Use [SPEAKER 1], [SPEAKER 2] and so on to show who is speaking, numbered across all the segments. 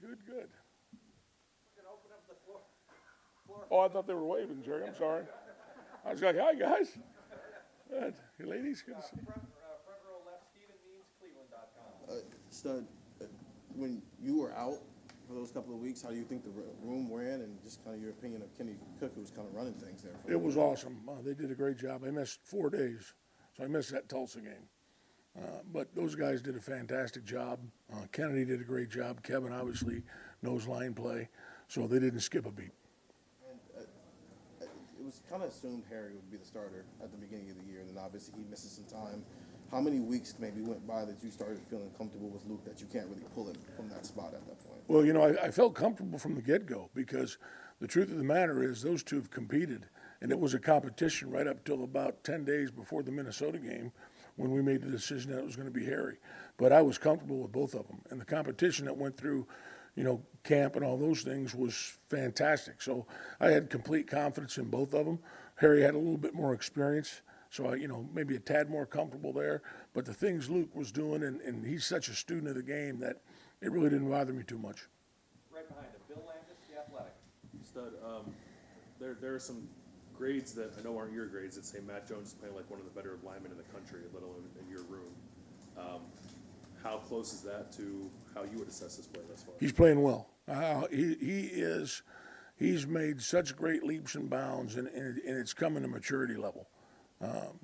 [SPEAKER 1] Good, good. Oh, I thought they were waving, Jerry. I'm sorry. I was like, hi, guys. Good. Hey, ladies, good to see you.
[SPEAKER 2] Front row left, StevenMeansCleveland.com.
[SPEAKER 3] Stud, when you were out for those couple of weeks, how do you think the room ran, and just kind of your opinion of Kenny Cook, who was kind of running things there?
[SPEAKER 1] It was awesome. They did a great job. I missed 4 days, so I missed that Tulsa game. But those guys did a fantastic job. Kennedy did a great job. Kevin obviously knows line play, so they didn't skip a beat.
[SPEAKER 3] And it was kind of assumed Harry would be the starter at the beginning of the year, and then obviously he misses some time. How many weeks maybe went by that you started feeling comfortable with Luke that you can't really pull him from that spot at that point?
[SPEAKER 1] Well, you know, I felt comfortable from the get-go because the truth of the matter is those two have competed, and it was a competition right up till about 10 days before the Minnesota game when we made the decision that it was going to be Harry. But I was comfortable with both of them, and the competition that went through, you know, camp and all those things was fantastic. So I had complete confidence in both of them. Harry had a little bit more experience, so I, you know, maybe a tad more comfortable there. But the things Luke was doing, and he's such a student of the game that it really didn't bother me too much.
[SPEAKER 2] Right behind him, Bill Landis, The Athletic.
[SPEAKER 4] Stud, there are some grades that I know aren't your grades that say Matt Jones is playing like one of the better linemen in the country, let alone in your room. How close is that to how you would assess his play thus far?
[SPEAKER 1] He's playing well. He's made such great leaps and bounds, and it's coming to maturity level.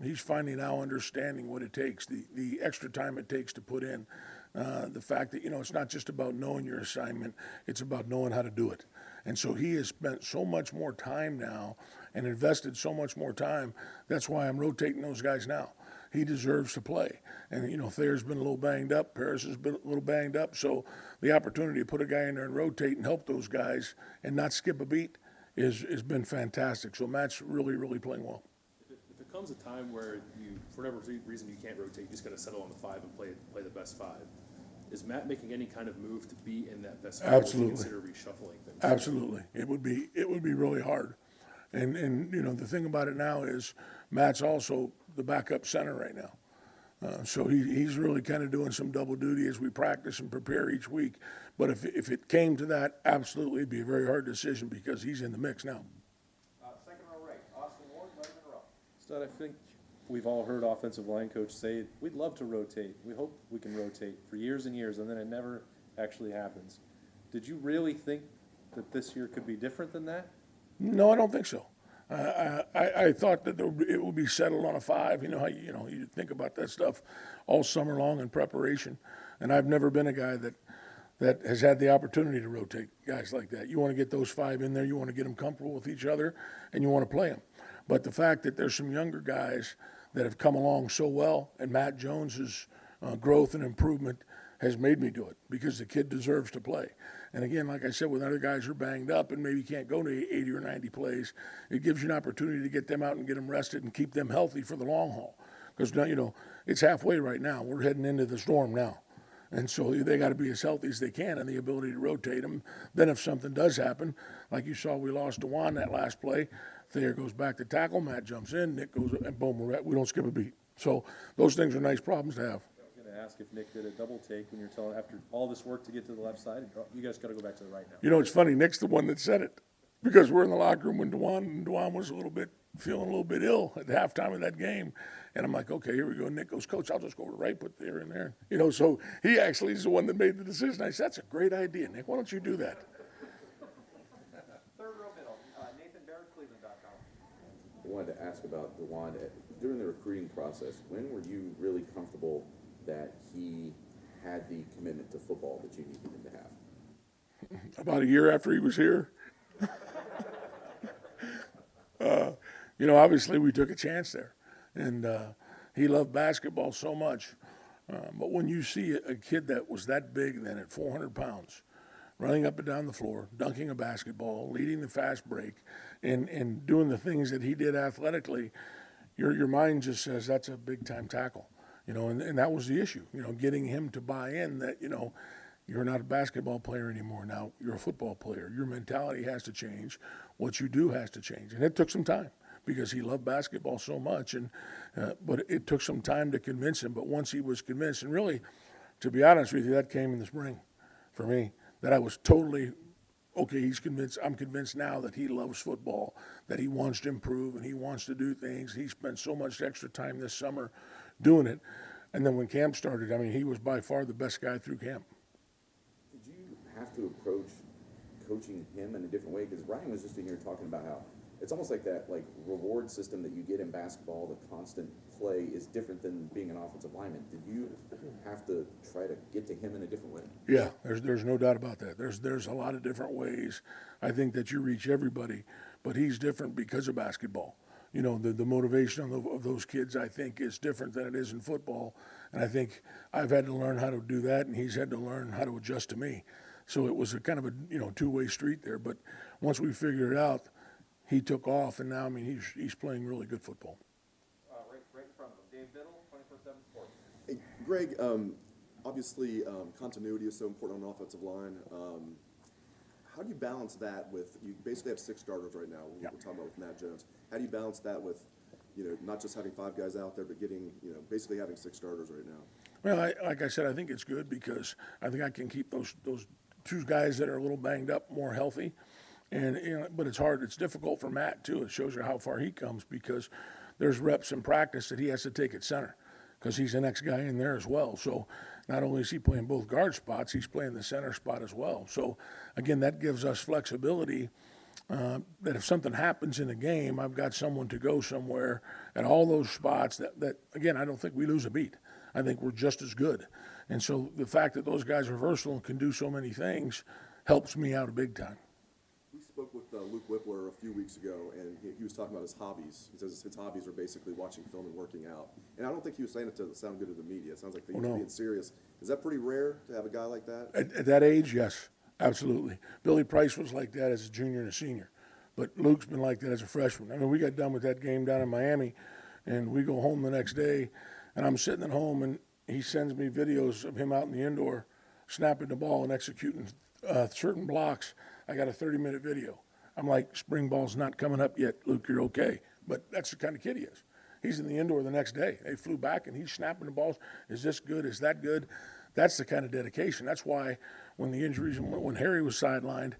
[SPEAKER 1] He's finally now understanding what it takes, the extra time it takes to put in. The fact that, you know, it's not just about knowing your assignment, it's about knowing how to do it. And so he has spent so much more time now and invested so much more time. That's why I'm rotating those guys now. He deserves to play. And, you know, Thayer's been a little banged up. Paris has been a little banged up. So the opportunity to put a guy in there and rotate and help those guys and not skip a beat has been fantastic. So Matt's really, really playing well.
[SPEAKER 4] If it comes a time where you, for whatever reason, you can't rotate, you just got to settle on the five and play the best five. Is Matt making any kind of move to be in that best five?
[SPEAKER 1] Absolutely.
[SPEAKER 4] Or consider reshuffling things?
[SPEAKER 1] Absolutely. It would be really hard. And you know, the thing about it now is Matt's also the backup center right now. So he's really kind of doing some double duty as we practice and prepare each week. But if it came to that, absolutely, it'd be a very hard decision because he's in the mix now.
[SPEAKER 2] Second row right, Austin Ward, Letterman Row.
[SPEAKER 5] Stud, I think we've all heard offensive line coach say, we'd love to rotate. We hope we can rotate for years and years, and then it never actually happens. Did you really think that this year could be different than that?
[SPEAKER 1] No, I don't think so. I thought that it would be settled on a five. You know how you think about that stuff all summer long in preparation. And I've never been a guy that has had the opportunity to rotate guys like that. You want to get those five in there. You want to get them comfortable with each other, and you want to play them. But the fact that there's some younger guys that have come along so well, and Matt Jones's growth and improvement has made me do it because the kid deserves to play. And again, like I said, when other guys are banged up and maybe can't go to 80 or 90 plays, it gives you an opportunity to get them out and get them rested and keep them healthy for the long haul. Because now, you know, it's halfway right now. We're heading into the storm now. And so they got to be as healthy as they can and the ability to rotate them. Then if something does happen, like you saw we lost Dewan that last play, Thayer goes back to tackle, Matt jumps in, Nick goes, and boom, we don't skip a beat. So those things are nice problems to have.
[SPEAKER 5] I was going to ask if Nick did a double take when you're telling, after all this work to get to the left side, you guys got to go back to the right now.
[SPEAKER 1] You know, it's funny, Nick's the one that said it because we're in the locker room when Dewan was feeling a little bit ill at the halftime of that game. And I'm like, okay, here we go. Nick goes, Coach, I'll just go to the right, put Thayer in there. You know, so he actually is the one that made the decision. I said, that's a great idea, Nick. Why don't you do that?
[SPEAKER 2] Third row middle, Nathan Barrett, Cleveland.com.
[SPEAKER 6] I wanted to ask about Dewan. During the recruiting process, when were you really comfortable that he had the commitment to football that you needed him to have?
[SPEAKER 1] About a year after he was here. You know, obviously we took a chance there. And he loved basketball so much. But when you see a kid that was that big then at 400 pounds, running up and down the floor, dunking a basketball, leading the fast break, and doing the things that he did athletically, your mind just says that's a big-time tackle. You know, and that was the issue, you know, getting him to buy in that, you know, you're not a basketball player anymore. Now you're a football player. Your mentality has to change. What you do has to change. And it took some time because he loved basketball so much. But it took some time to convince him. But once he was convinced, and really, to be honest with you, that came in the spring for me. that I was totally, okay, I'm convinced now that he loves football, that he wants to improve and he wants to do things. He spent so much extra time this summer doing it. And then when camp started, I mean, he was by far the best guy through camp.
[SPEAKER 6] Did you have to approach coaching him in a different way? Because Ryan was just in here talking about how it's almost like that reward system that you get in basketball, the constant play is different than being an offensive lineman. Did you have to try to get to him in a different way?
[SPEAKER 1] Yeah, there's no doubt about that. There's a lot of different ways. I think that you reach everybody, but he's different because of basketball. You know, the motivation of those kids, I think, is different than it is in football. And I think I've had to learn how to do that, and he's had to learn how to adjust to me. So it was a kind of a two-way street there. But once we figured it out, he took off, and now I mean he's playing really good football.
[SPEAKER 2] Right in front of them. Dave Biddle, 24/7 Sports.
[SPEAKER 7] Hey, Greg, obviously continuity is so important on the offensive line. How do you balance that with, you basically have 6 starters right now, we're talking about with Matt Jones. How do you balance that with, not just having 5 guys out there, but getting, basically having 6 starters right now?
[SPEAKER 1] Well, like I said, I think it's good because I think I can keep those 2 guys that are a little banged up more healthy. And but it's hard. It's difficult for Matt too. It shows you how far he comes because there's reps in practice that he has to take at center because he's the next guy in there as well. So not only is he playing both guard spots, he's playing the center spot as well. So again, that gives us flexibility that if something happens in a game, I've got someone to go somewhere at all those spots that again, I don't think we lose a beat. I think we're just as good. And so the fact that those guys are versatile and can do so many things helps me out a big time.
[SPEAKER 7] We spoke with Luke Whippler a few weeks ago, and he was talking about his hobbies. He says his hobbies are basically watching film and working out. And I don't think he was saying it to sound good to the media. It sounds like he was being serious. Is that pretty rare to have a guy like that?
[SPEAKER 1] At that age, yes, absolutely. Billy Price was like that as a junior and a senior, but Luke's been like that as a freshman. I mean, we got done with that game down in Miami, and we go home the next day, and I'm sitting at home, and he sends me videos of him out in the indoor snapping the ball and executing certain blocks. I got a 30-minute video. I'm like, spring ball's not coming up yet, Luke, you're okay. But that's the kind of kid he is. He's in the indoor the next day. They flew back, and he's snapping the balls. Is this good? Is that good? That's the kind of dedication. That's why when the injuries, when Harry was sidelined,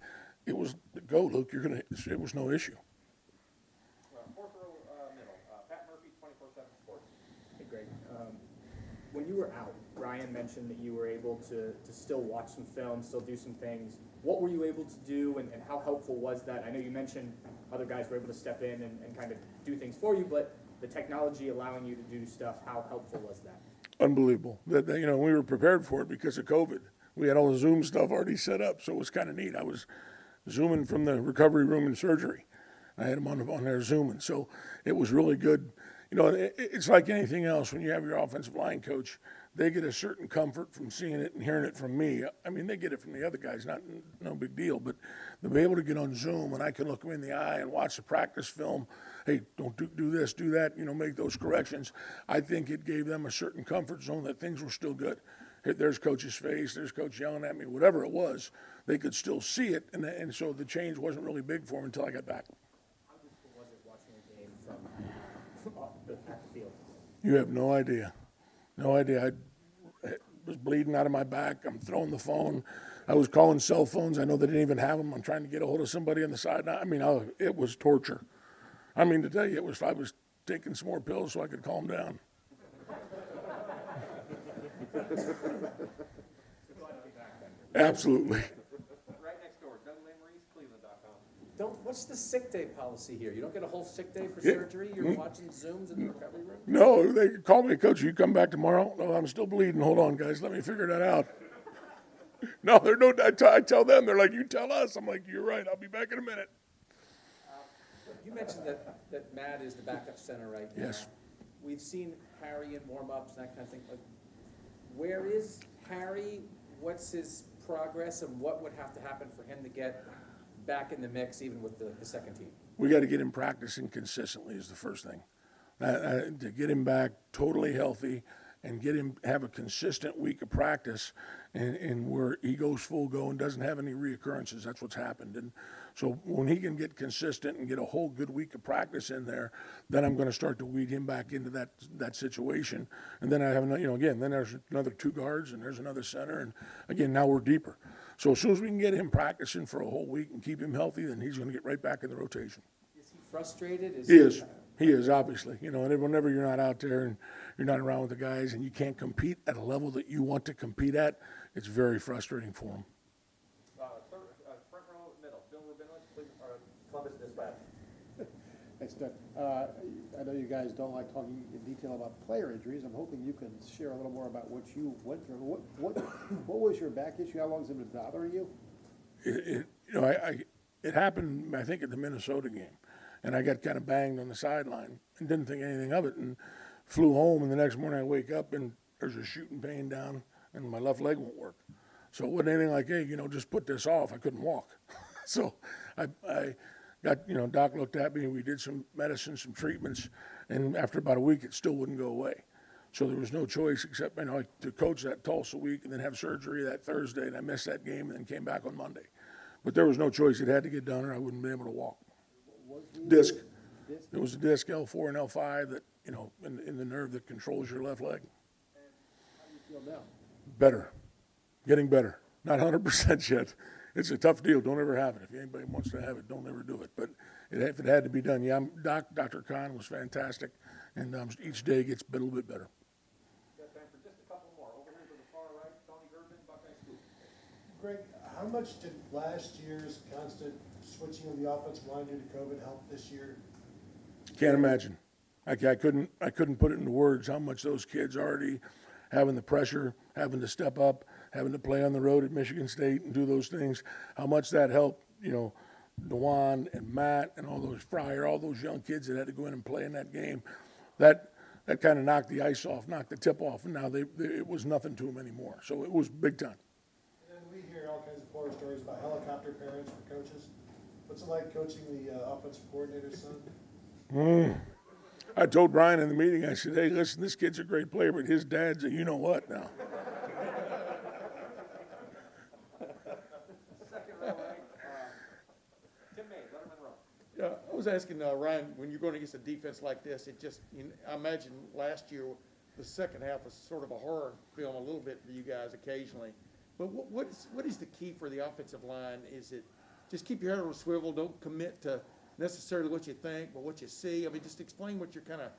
[SPEAKER 1] it was, go, Luke, it was no issue.
[SPEAKER 2] Fourth row middle. Pat Murphy, 24/7 Sports.
[SPEAKER 8] Hey, Greg. When you were out, Ryan mentioned that you were able to still watch some film, still do some things. What were you able to do, and how helpful was that? I know you mentioned other guys were able to step in and kind of do things for you, but the technology allowing you to do stuff, how helpful was that?
[SPEAKER 1] Unbelievable. That we were prepared for it because of COVID. We had all the Zoom stuff already set up, so it was kind of neat. I was Zooming from the recovery room in surgery. I had them on there Zooming, so it was really good. It's like anything else. When you have your offensive line coach, they get a certain comfort from seeing it and hearing it from me. I mean, they get it from the other guys, no big deal. But to be able to get on Zoom and I can look them in the eye and watch the practice film, hey, don't do this, do that, make those corrections. I think it gave them a certain comfort zone that things were still good. There's coach's face, there's coach yelling at me, whatever it was, they could still see it. And so the change wasn't really big for them until I got back.
[SPEAKER 8] How difficult was it watching a game from at the field?
[SPEAKER 1] You have no idea. No idea. I was bleeding out of my back. I'm throwing the phone. I was calling cell phones. I know they didn't even have them. I'm trying to get a hold of somebody on the side. I mean, it was torture. I mean, to tell you, I was taking some more pills so I could calm down. Absolutely.
[SPEAKER 2] Right next door, Doug Lamreese, Cleveland.com.
[SPEAKER 9] What's the sick day policy here? You don't get a whole sick day for
[SPEAKER 1] Yeah.
[SPEAKER 9] surgery? You're watching Zooms in the recovery room?
[SPEAKER 1] No, they called me, Coach, you come back tomorrow? No, I'm still bleeding. Hold on, guys. Let me figure that out. No, I tell them. They're like, you tell us. I'm like, you're right. I'll be back in a minute.
[SPEAKER 9] You mentioned that Matt is the backup center right now.
[SPEAKER 1] Yes.
[SPEAKER 9] We've seen Harry in warm-ups and that kind of thing. Where is Harry? What's his progress, and what would have to happen for him to get back in the mix, even with the second team?
[SPEAKER 1] We got to get him practicing consistently is the first thing. To get him back totally healthy and get him have a consistent week of practice and where he goes full go and doesn't have any reoccurrences. That's what's happened. And so when he can get consistent and get a whole good week of practice in there, then I'm going to start to weed him back into that situation. And then I have, then there's another 2 guards and there's another center. And again, now we're deeper. So as soon as we can get him practicing for a whole week and keep him healthy, then he's gonna get right back in the rotation.
[SPEAKER 9] Is he frustrated?
[SPEAKER 1] He is, obviously, you know, and whenever you're not out there and you're not around with the guys and you can't compete at a level that you want to compete at, it's very frustrating for him.
[SPEAKER 2] Front row, middle, Bill Rabinowitz, Columbus Dispatch.
[SPEAKER 10] Thanks, Doug. I know you guys don't like talking in detail about player injuries. I'm hoping you can share a little more about what you went through. What was your back issue? How long has it been bothering you?
[SPEAKER 1] It happened, I think, at the Minnesota game. And I got kind of banged on the sideline and didn't think anything of it and flew home. And the next morning I wake up and there's a shooting pain down and my left leg won't work. So it wasn't anything like, hey, just put this off. I couldn't walk. So I got, doc looked at me and we did some medicine, some treatments. And after about a week, it still wouldn't go away. So there was no choice except, to coach that Tulsa week and then have surgery that Thursday. And I missed that game and then came back on Monday. But there was no choice. It had to get done or I wouldn't be able to walk. Disc. It was a disc L4 and L5 that, in the nerve that controls your left leg.
[SPEAKER 10] How do you feel now?
[SPEAKER 1] Better. Getting better. Not 100% yet. It's a tough deal. Don't ever have it. If anybody wants to have it, don't ever do it. But if it had to be done, Dr. Khan was fantastic. And each day gets a little bit better.
[SPEAKER 2] Got time for just a couple more. Over here to the far right, Tony Gerben, Buckeye Scoop.
[SPEAKER 11] Greg, how much did last year's constant switching of the offensive line due to COVID help this year?
[SPEAKER 1] Can't imagine. I couldn't put it into words how much those kids already having the pressure, having to step up, having to play on the road at Michigan State and do those things, how much that helped, Dewan and Matt and all those Fryer, all those young kids that had to go in and play in that game. That kind of knocked the ice off, knocked the tip off, and now it was nothing to them anymore. So it was big time.
[SPEAKER 11] And then we hear all kinds of horror stories about helicopter parents for coaches. What's it like coaching the offensive coordinator's son?
[SPEAKER 1] I told Brian in the meeting, I said, hey, listen, this kid's a great player, but his dad's a you-know-what now.
[SPEAKER 2] Second row right, Tim May, Letterman Row.
[SPEAKER 12] Yeah, I was asking Ryan, when you're going against a defense like this, I imagine last year the second half was sort of a horror film a little bit for you guys occasionally. But what is the key for the offensive line? Is it just keep your head on a swivel, don't commit to necessarily what you think, but what you see? I mean, just explain what you're kind of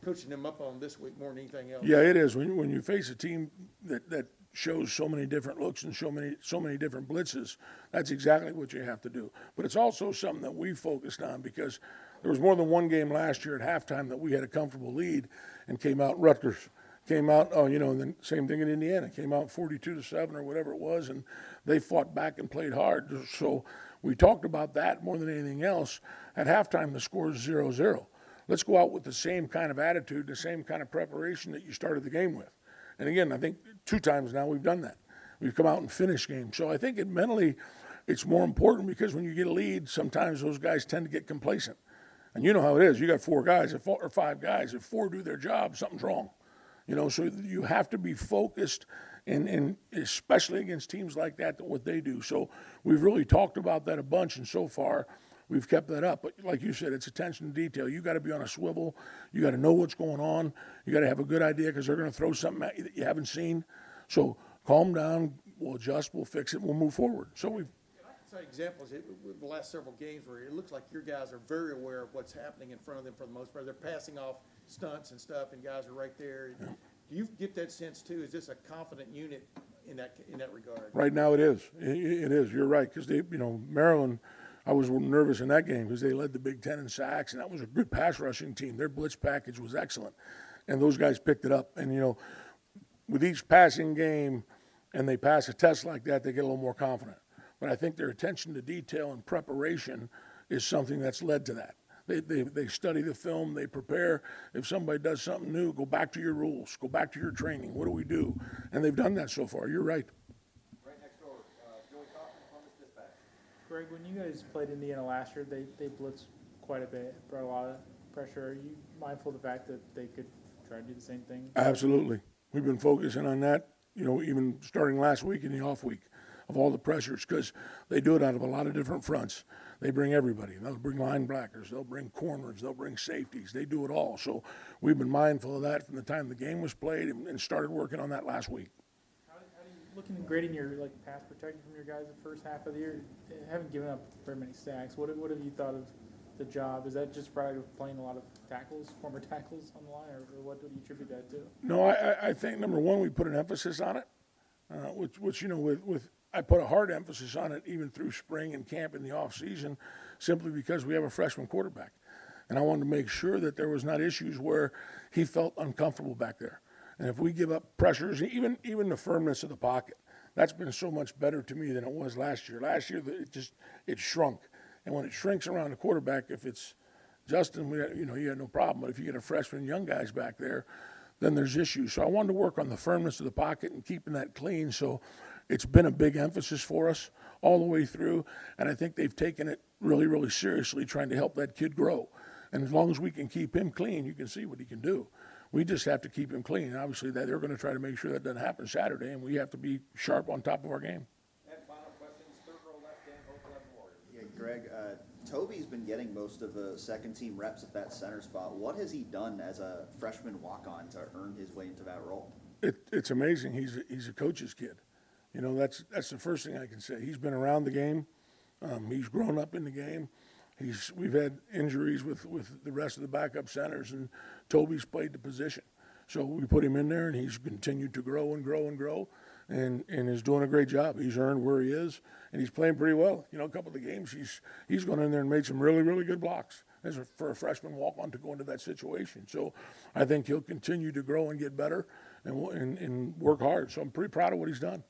[SPEAKER 12] coaching them up on this week more than anything else.
[SPEAKER 1] Yeah, it is. When you face a team that shows so many different looks and so many different blitzes, that's exactly what you have to do. But it's also something that we focused on because there was more than one game last year at halftime that we had a comfortable lead and came out Rutgers. Came out, and then same thing in Indiana. Came out 42-7 or whatever it was, and they fought back and played hard. So we talked about that more than anything else. At halftime, the score is 0-0. Let's go out with the same kind of attitude, the same kind of preparation that you started the game with. And again, I think 2 times now we've done that. We've come out and finished games. So I think mentally, it's more important because when you get a lead, sometimes those guys tend to get complacent. And you know how it is. You got 4 guys or 5 guys. If 4 do their job, something's wrong. So you have to be focused, and especially against teams like that, what they do. So we've really talked about that a bunch, and so far we've kept that up. But like you said, it's attention to detail. You got to be on a swivel. You got to know what's going on. You got to have a good idea because they're going to throw something at you that you haven't seen. So calm down. We'll adjust. We'll fix it. We'll move forward. So we've.
[SPEAKER 12] I can say examples with the last several games where it looks like your guys are very aware of what's happening in front of them for the most part. They're passing off stunts and stuff, and guys are right there. Yeah. Do you get that sense too? Is this a confident unit in that regard?
[SPEAKER 1] Right now, it is. It is. You're right because Maryland. I was nervous in that game because they led the Big Ten in sacks, and that was a good pass rushing team. Their blitz package was excellent, and those guys picked it up. And with each passing game, and they pass a test like that, they get a little more confident. But I think their attention to detail and preparation is something that's led to that. They study the film, they prepare. If somebody does something new, go back to your rules, go back to your training. What do we do? And they've done that so far. You're right.
[SPEAKER 2] Right next door, Joey Kaufman, Columbus Dispatch.
[SPEAKER 13] Greg, when you guys played Indiana last year, they blitzed quite a bit, brought a lot of pressure. Are you mindful of the fact that they could try to do the same thing?
[SPEAKER 1] Absolutely. We've been focusing on that, even starting last week in the off week of all the pressures because they do it out of a lot of different fronts. They bring everybody. They'll bring linebackers. They'll bring corners. They'll bring safeties. They do it all. So we've been mindful of that from the time the game was played and started working on that last week.
[SPEAKER 13] How do you looking and grading your like pass protection from your guys the first half of the year, they haven't given up very many sacks. What have you thought of the job? Is that just probably playing a lot of tackles, former tackles on the line, or what do you attribute that to?
[SPEAKER 1] No, I think number one, we put an emphasis on it, which with I put a hard emphasis on it even through spring and camp in the off season, simply because we have a freshman quarterback, and I wanted to make sure that there was not issues where he felt uncomfortable back there. And if we give up pressures, even the firmness of the pocket, that's been so much better to me than it was last year. Last year, it shrunk, and when it shrinks around the quarterback, if it's Justin, you had no problem. But if you get a freshman, young guys back there, then there's issues. So I wanted to work on the firmness of the pocket and keeping that clean. So it's been a big emphasis for us all the way through, and I think they've taken it really, really seriously, trying to help that kid grow. And as long as we can keep him clean, you can see what he can do. We just have to keep him clean. And obviously, that they're going to try to make sure that doesn't happen Saturday, and we have to be sharp on top of our game.
[SPEAKER 2] And final questions, third row left hand, Hope 11 Warriors.
[SPEAKER 14] Yeah, Greg, Toby's been getting most of the second team reps at that center spot. What has he done as a freshman walk-on to earn his way into that role?
[SPEAKER 1] It's amazing. He's a coach's kid. That's the first thing I can say. He's been around the game. He's grown up in the game. We've had injuries with the rest of the backup centers, and Toby's played the position. So we put him in there, and he's continued to grow and grow and grow, and is doing a great job. He's earned where he is, and he's playing pretty well. A couple of the games he's gone in there and made some really, really good blocks for a freshman walk-on to go into that situation. So I think he'll continue to grow and get better and work hard. So I'm pretty proud of what he's done.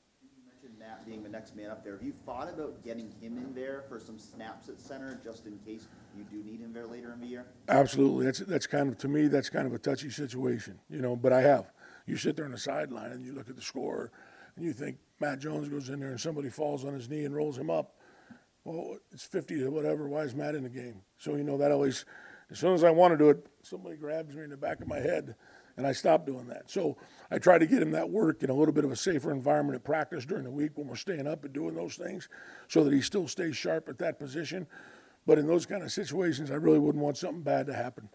[SPEAKER 14] Nat being the next man up there, have you thought about getting him in there for some snaps at center just in case you do need him there later in the year?
[SPEAKER 1] Absolutely. That's kind of, to me, that's kind of a touchy situation, but I have. You sit there on the sideline and you look at the score and you think Matt Jones goes in there and somebody falls on his knee and rolls him up. Well, it's 50 to whatever. Why is Matt in the game? So, that always, as soon as I want to do it, somebody grabs me in the back of my head, and I stopped doing that. So I try to get him that work in a little bit of a safer environment at practice during the week when we're staying up and doing those things so that he still stays sharp at that position. But in those kind of situations, I really wouldn't want something bad to happen.